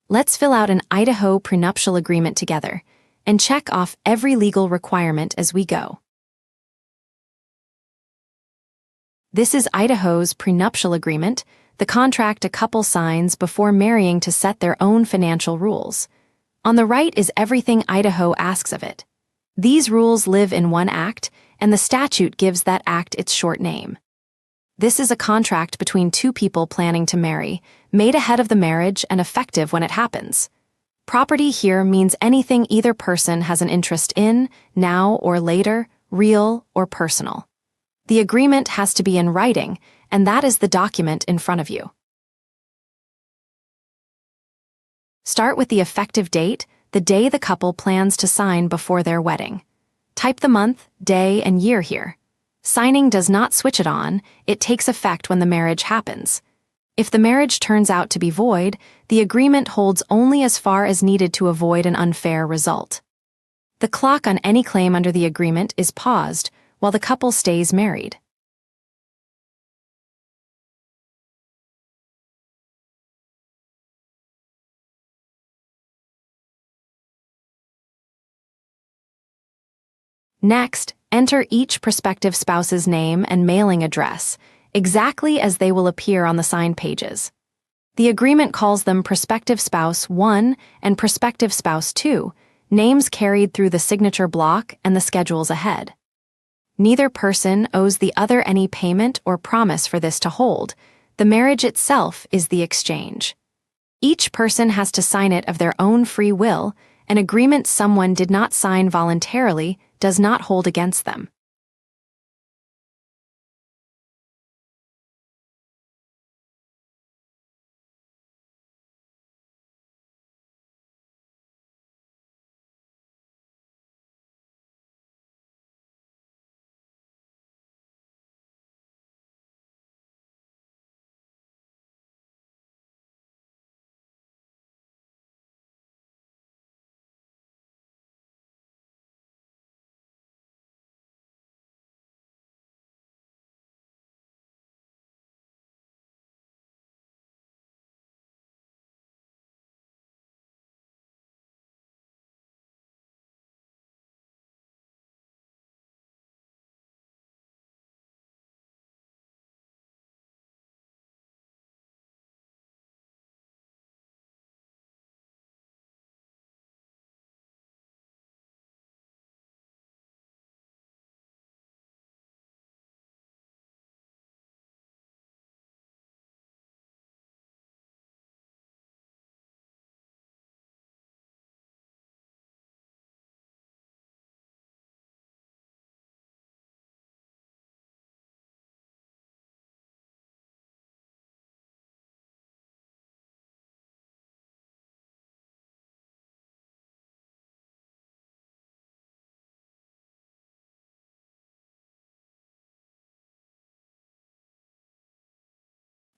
Let's fill out an Idaho Prenuptial Agreement together and check off every legal requirement as we go. This is Idaho's prenuptial agreement, the contract a couple signs before marrying to set their own financial rules. On the right is everything Idaho asks of it. These rules live in one act, and the statute gives that act its short name. This is a contract between two people planning to marry, made ahead of the marriage and effective when it happens. Property here means anything either person has an interest in, now or later, real or personal. The agreement has to be in writing, and that is the document in front of you. Start with the effective date, the day the couple plans to sign before their wedding. Type the month, day, and year here. Signing does not switch it on, it takes effect when the marriage happens. If the marriage turns out to be void, the agreement holds only as far as needed to avoid an unfair result. The clock on any claim under the agreement is paused while the couple stays married. Next, enter each prospective spouse's name and mailing address, exactly as they will appear on the signed pages. The agreement calls them Prospective Spouse 1 and Prospective Spouse 2, names carried through the signature block and the schedules ahead. Neither person owes the other any payment or promise for this to hold. The marriage itself is the exchange. Each person has to sign it of their own free will. An agreement someone did not sign voluntarily does not hold against them.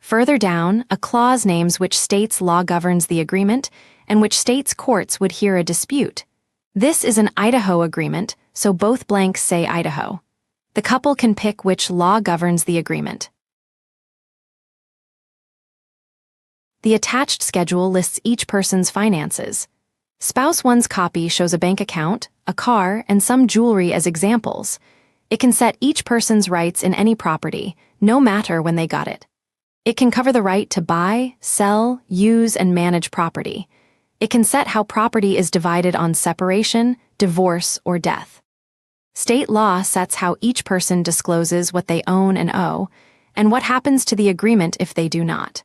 Further down, a clause names which state's law governs the agreement and which state's courts would hear a dispute. This is an Idaho agreement, so both blanks say Idaho. The couple can pick which law governs the agreement. The attached schedule lists each person's finances. Spouse 1's copy shows a bank account, a car, and some jewelry as examples. It can set each person's rights in any property, no matter when they got it. It can cover the right to buy, sell, use, and manage property. It can set how property is divided on separation, divorce, or death. State law sets how each person discloses what they own and owe, and what happens to the agreement if they do not.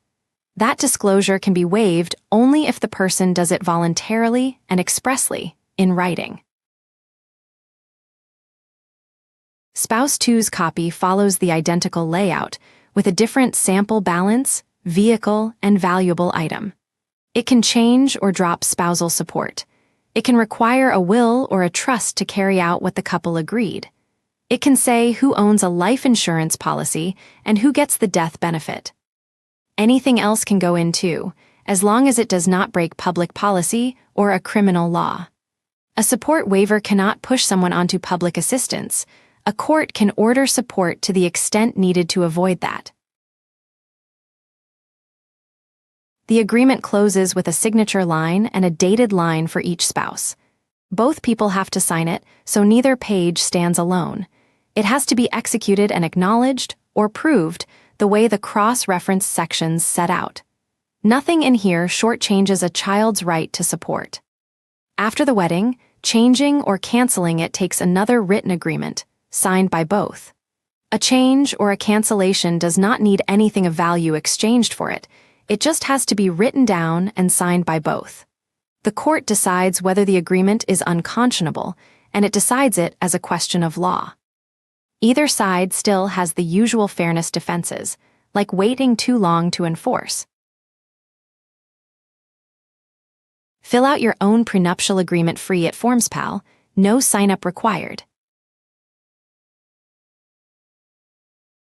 That disclosure can be waived only if the person does it voluntarily and expressly, in writing. Spouse 2's copy follows the identical layout, with a different sample balance, vehicle, and valuable item. It can change or drop spousal support. It can require a will or a trust to carry out what the couple agreed. It can say who owns a life insurance policy and who gets the death benefit. Anything else can go in too, as long as it does not break public policy or a criminal law. A support waiver cannot push someone onto public assistance. A court can order support to the extent needed to avoid that. The agreement closes with a signature line and a dated line for each spouse. Both people have to sign it, so neither page stands alone. It has to be executed and acknowledged, or proved, the way the cross-reference sections set out. Nothing in here shortchanges a child's right to support. After the wedding, changing or canceling it takes another written agreement, signed by both. A change or a cancellation does not need anything of value exchanged for it. It just has to be written down and signed by both. The court decides whether the agreement is unconscionable, and it decides it as a question of law. Either side still has the usual fairness defenses, like waiting too long to enforce. Fill out your own prenuptial agreement free at FormsPal, no sign-up required.